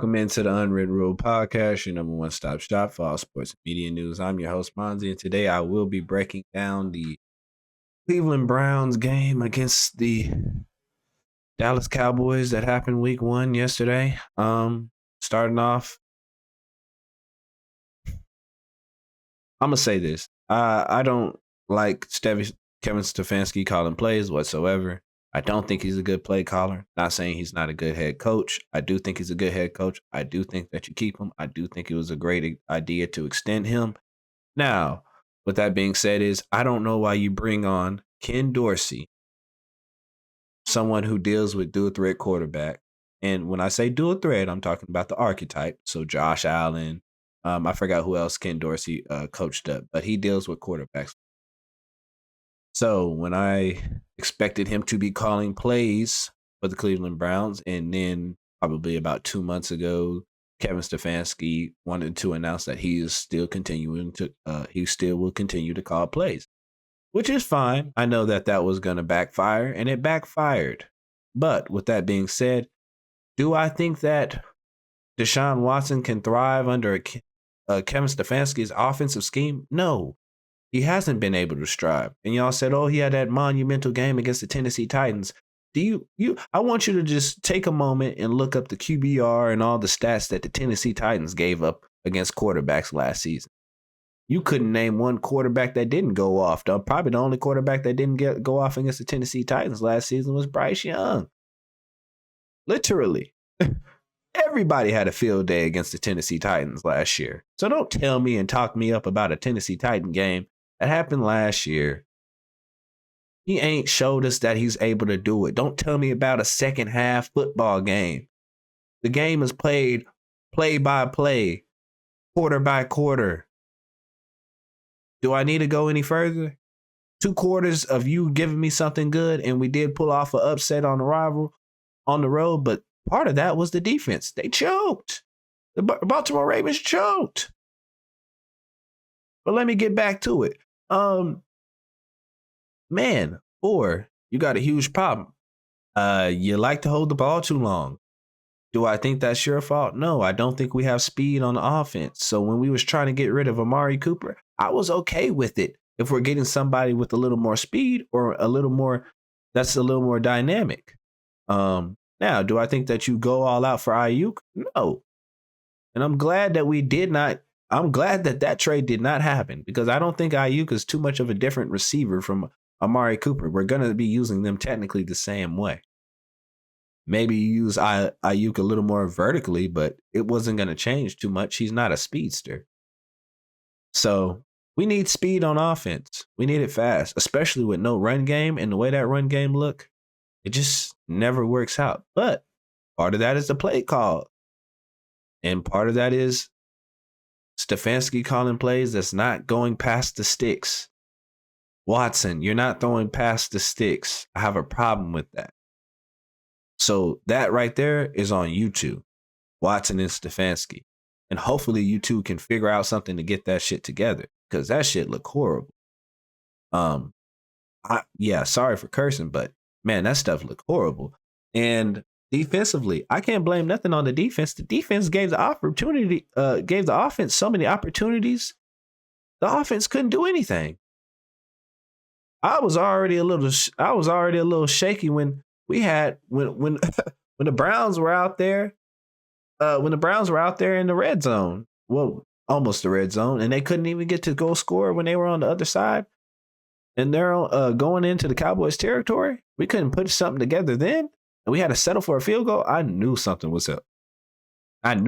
Welcome into the Unwritten Rule Podcast, your number one stop shop for all sports and media news. I'm your host, Monzi, and today I will be breaking down the Cleveland Browns game against the Dallas Cowboys that happened week 1 yesterday. Starting off, I'm going to say this. I don't like Kevin Stefanski calling plays whatsoever. I don't think he's a good play caller. Not saying he's not a good head coach. I do think he's a good head coach. I do think that you keep him. I do think it was a great idea to extend him. Now, with that being said, I don't know why you bring on Ken Dorsey, someone who deals with dual threat quarterback. And when I say dual threat, I'm talking about the archetype. So Josh Allen, I forgot who else Ken Dorsey coached up, but he deals with quarterbacks. So when I expected him to be calling plays for the Cleveland Browns, and then probably about 2 months ago, Kevin Stefanski wanted to announce that he still will continue to call plays, which is fine. I know that was going to backfire, and it backfired. But with that being said, do I think that Deshaun Watson can thrive under Kevin Stefanski's offensive scheme? No. He hasn't been able to strive. And y'all said, he had that monumental game against the Tennessee Titans. I want you to just take a moment and look up the QBR and all the stats that the Tennessee Titans gave up against quarterbacks last season. You couldn't name one quarterback that didn't go off. Probably the only quarterback that didn't go off against the Tennessee Titans last season was Bryce Young. Literally. Everybody had a field day against the Tennessee Titans last year. So don't tell me and talk me up about a Tennessee Titan game that happened last year. He ain't showed us that he's able to do it. Don't tell me about a second half football game. The game is played play by play, quarter by quarter. Do I need to go any further? 2 quarters of you giving me something good, and we did pull off an upset on the road, but part of that was the defense. They choked. The Baltimore Ravens choked. But let me get back to it. Or you got a huge problem. You like to hold the ball too long. Do I think that's your fault? No, I don't think we have speed on the offense. So when we was trying to get rid of Amari Cooper, I was okay with it if we're getting somebody with a little more speed or that's a little more dynamic. Now, do I think that you go all out for Ayuk? No. And I'm glad that trade did not happen, because I don't think Ayuk is too much of a different receiver from Amari Cooper. We're going to be using them technically the same way. Maybe you use Ayuk a little more vertically, but it wasn't going to change too much. He's not a speedster. So we need speed on offense. We need it fast, especially with no run game, and the way that run game look, it just never works out. But part of that is the play call. And part of that is Stefanski calling plays that's not going past the sticks. Watson, you're not throwing past the sticks. I have a problem with that. So that right there is on you two, Watson and Stefanski. And hopefully you two can figure out something to get that shit together, because that shit look horrible. Sorry for cursing, but man, that stuff looked horrible. And defensively, I can't blame nothing on the defense. The defense gave the offense so many opportunities. The offense couldn't do anything. I was already a little shaky when when the Browns were out there. When the Browns were out there in the red zone, well, almost the red zone, and they couldn't even get to goal score when they were on the other side, and they're going into the Cowboys territory. We couldn't put something together then, and we had to settle for a field goal. I knew something was up. And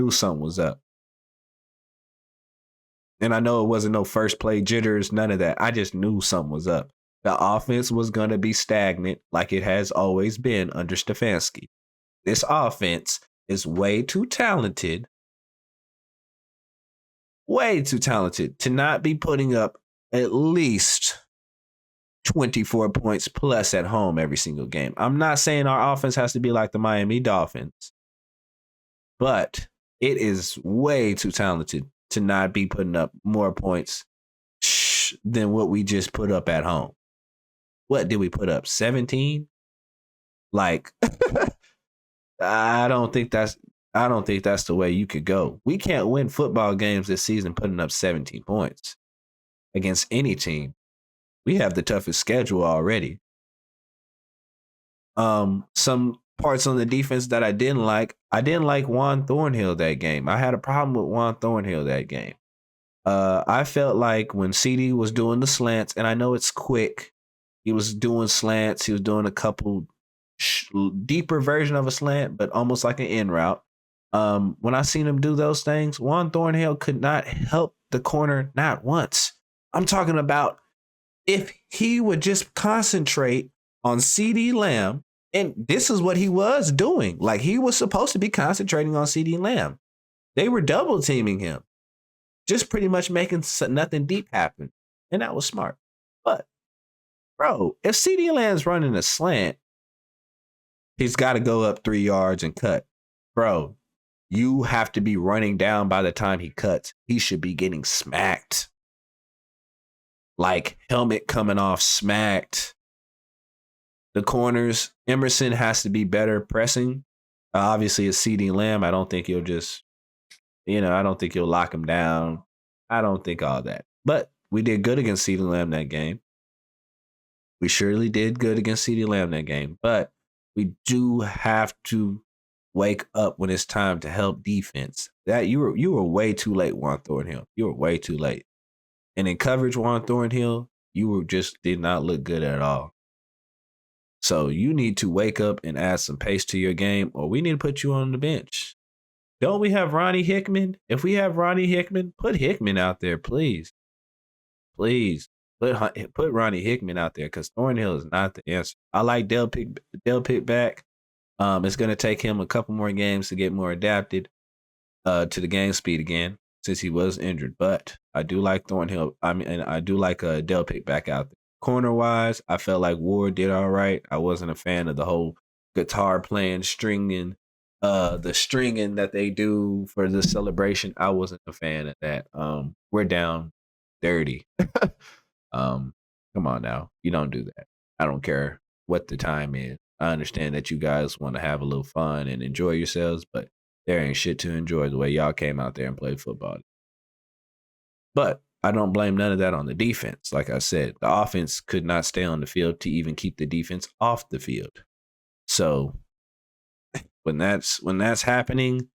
I know it wasn't no first play jitters, none of that. I just knew something was up. The offense was going to be stagnant like it has always been under Stefanski. This offense is way too talented to not be putting up at least 24 points plus at home every single game. I'm not saying our offense has to be like the Miami Dolphins, but it is way too talented to not be putting up more points than what we just put up at home. What did we put up? 17? Like, I don't think that's I don't think that's the way you could go. We can't win football games this season putting up 17 points against any team. We have the toughest schedule already. Some parts on the defense that I didn't like. I didn't like Juan Thornhill that game. I had a problem with Juan Thornhill that game. I felt like when CD was doing the slants, and I know it's quick, he was doing slants. He was doing a couple deeper version of a slant, but almost like an in route. When I seen him do those things, Juan Thornhill could not help the corner not once. I'm talking about if he would just concentrate on CD Lamb, and this is what he was doing. Like, he was supposed to be concentrating on CD Lamb. They were double teaming him, just pretty much making nothing deep happen. And that was smart. But, bro, if CD Lamb's running a slant, he's got to go up 3 yards and cut. Bro, you have to be running down by the time he cuts. He should be getting smacked. Like, helmet coming off, smacked. The corners, Emerson has to be better pressing. Obviously, it's CD Lamb. I don't think he'll just, I don't think he'll lock him down. I don't think all that. But we did good against CD Lamb that game. We surely did good against CD Lamb that game. But we do have to wake up when it's time to help defense. That you were way too late, Juan Thornhill. You were way too late. And in coverage, Juan Thornhill, did not look good at all. So you need to wake up and add some pace to your game, or we need to put you on the bench. Don't we have Ronnie Hickman? If we have Ronnie Hickman, put Hickman out there, please. Please put Ronnie Hickman out there, because Thornhill is not the answer. I like Del Pitt back. It's going to take him a couple more games to get more adapted to the game speed again, since he was injured. But I do like Thornhill. And I do like Del Pitt back out there. Corner-wise, I felt like Ward did all right. I wasn't a fan of the whole guitar playing, stringing, the stringing that they do for the celebration. I wasn't a fan of that. We're down 30. Come on now. You don't do that. I don't care what the time is. I understand that you guys want to have a little fun and enjoy yourselves, but there ain't shit to enjoy the way y'all came out there and played football. But I don't blame none of that on the defense. Like I said, the offense could not stay on the field to even keep the defense off the field. So when that's happening,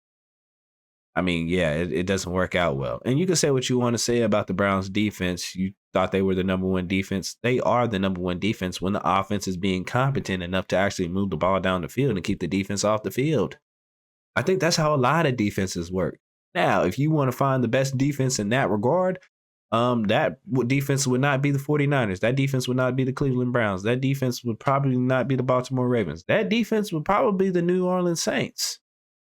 I mean, yeah, it doesn't work out well. And you can say what you want to say about the Browns defense. You thought they were the number one defense. They are the number one defense when the offense is being competent enough to actually move the ball down the field and keep the defense off the field. I think that's how a lot of defenses work. Now, if you want to find the best defense in that regard, that defense would not be the 49ers. That defense would not be the Cleveland Browns. That defense would probably not be the Baltimore Ravens. That defense would probably be the New Orleans Saints.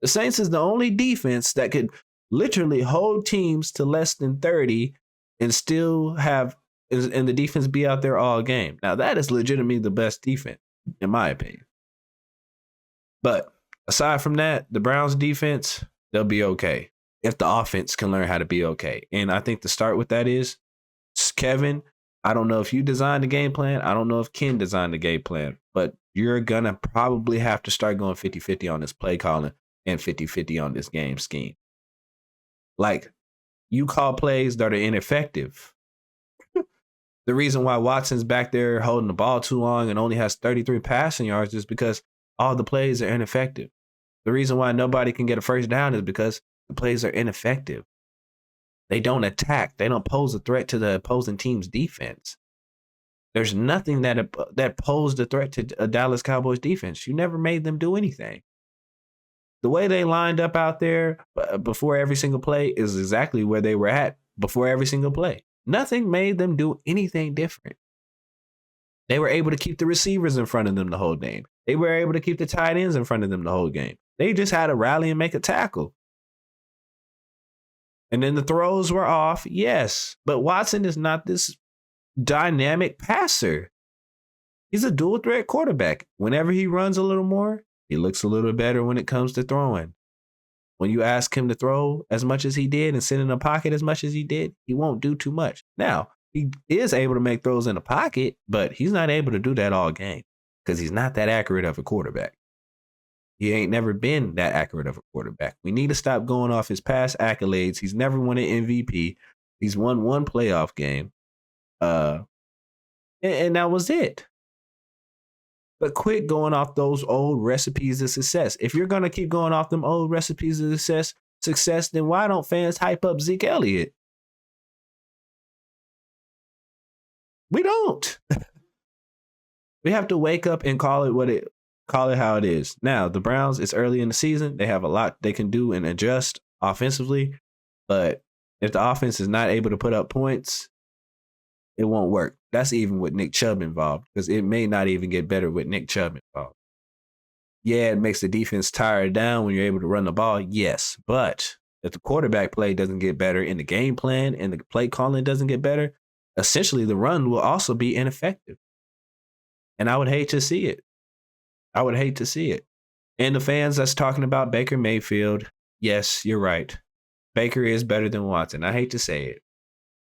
The Saints is the only defense that could literally hold teams to less than 30 and still have, and the defense be out there all game. Now, that is legitimately the best defense, in my opinion. But aside from that, the Browns defense, they'll be okay if the offense can learn how to be okay. And I think the start with that is Kevin. I don't know if you designed the game plan. I don't know if Ken designed the game plan, but you're going to probably have to start going 50-50 on this play calling and 50-50 on this game scheme. Like, you call plays that are ineffective. The reason why Watson's back there holding the ball too long and only has 33 passing yards is because all the plays are ineffective. The reason why nobody can get a first down is because the plays are ineffective. They don't attack. They don't pose a threat to the opposing team's defense. There's nothing that posed a threat to a Dallas Cowboys defense. You never made them do anything. The way they lined up out there before every single play is exactly where they were at before every single play. Nothing made them do anything different. They were able to keep the receivers in front of them the whole game. They were able to keep the tight ends in front of them the whole game. They just had to rally and make a tackle. And then the throws were off, yes. But Watson is not this dynamic passer. He's a dual threat quarterback. Whenever he runs a little more, he looks a little better when it comes to throwing. When you ask him to throw as much as he did and sit in the pocket as much as he did, he won't do too much. Now, he is able to make throws in the pocket, but he's not able to do that all game because he's not that accurate of a quarterback. He ain't never been that accurate of a quarterback. We need to stop going off his past accolades. He's never won an MVP. He's won one playoff game. And that was it. But quit going off those old recipes of success. If you're gonna keep going off them old recipes of success, then why don't fans hype up Zeke Elliott? We don't. We have to wake up and call it how it is. Now, the Browns, it's early in the season. They have a lot they can do and adjust offensively. But if the offense is not able to put up points, it won't work. That's even with Nick Chubb involved, because it may not even get better with Nick Chubb involved. Yeah, it makes the defense tired down when you're able to run the ball. Yes. But if the quarterback play doesn't get better and the game plan and the play calling doesn't get better, essentially the run will also be ineffective. And I would hate to see it. I would hate to see it. And the fans that's talking about Baker Mayfield, yes, you're right. Baker is better than Watson. I hate to say it.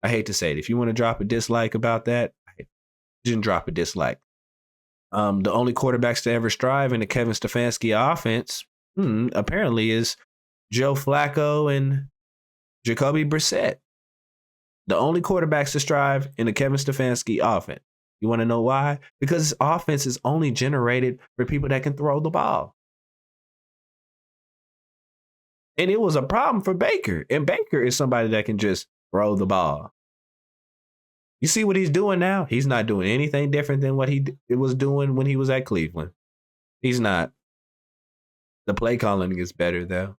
If you want to drop a dislike about that, you didn't drop a dislike. The only quarterbacks to ever strive in the Kevin Stefanski offense, apparently, is Joe Flacco and Jacoby Brissett. The only quarterbacks to strive in the Kevin Stefanski offense. You want to know why? Because his offense is only generated for people that can throw the ball. And it was a problem for Baker. And Baker is somebody that can just throw the ball. You see what he's doing now? He's not doing anything different than what he was doing when he was at Cleveland. He's not. The play calling is better, though.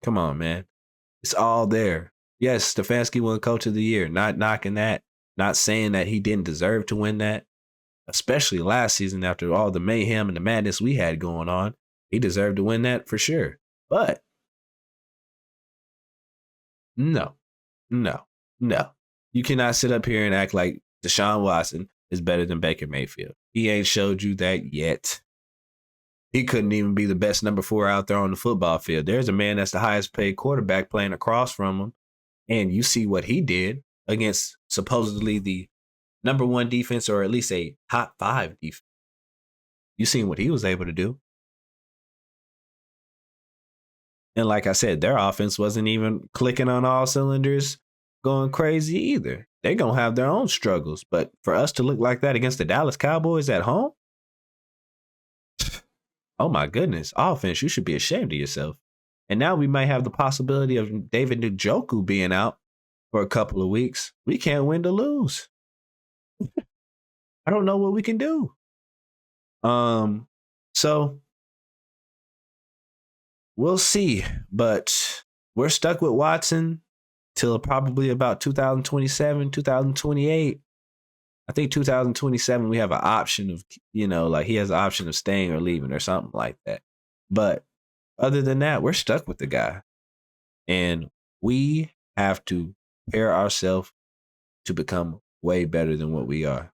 Come on, man. It's all there. Yes, Stefanski won Coach of the Year. Not knocking that. Not saying that he didn't deserve to win that. Especially last season after all the mayhem and the madness we had going on. He deserved to win that for sure. But no. You cannot sit up here and act like Deshaun Watson is better than Baker Mayfield. He ain't showed you that yet. He couldn't even be the best number 4 out there on the football field. There's a man that's the highest paid quarterback playing across from him. And you see what he did against supposedly the number 1 defense, or at least a top 5 defense. You seen what he was able to do. And like I said, their offense wasn't even clicking on all cylinders, going crazy either. They're going to have their own struggles. But for us to look like that against the Dallas Cowboys at home, oh my goodness, offense, you should be ashamed of yourself. And now we might have the possibility of David Njoku being out for a couple of weeks. We can't win to lose. I don't know what we can do. So we'll see. But we're stuck with Watson till probably about 2027, 2028. I think 2027, we have an option of, like he has an option of staying or leaving or something like that. But other than that, we're stuck with the guy. And we have to prepare ourselves to become way better than what we are.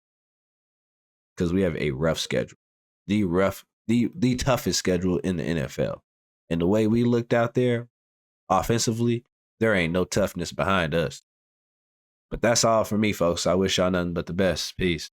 Because we have a rough schedule. The toughest schedule in the NFL. And the way we looked out there, offensively, there ain't no toughness behind us. But that's all for me, folks. I wish y'all nothing but the best. Peace.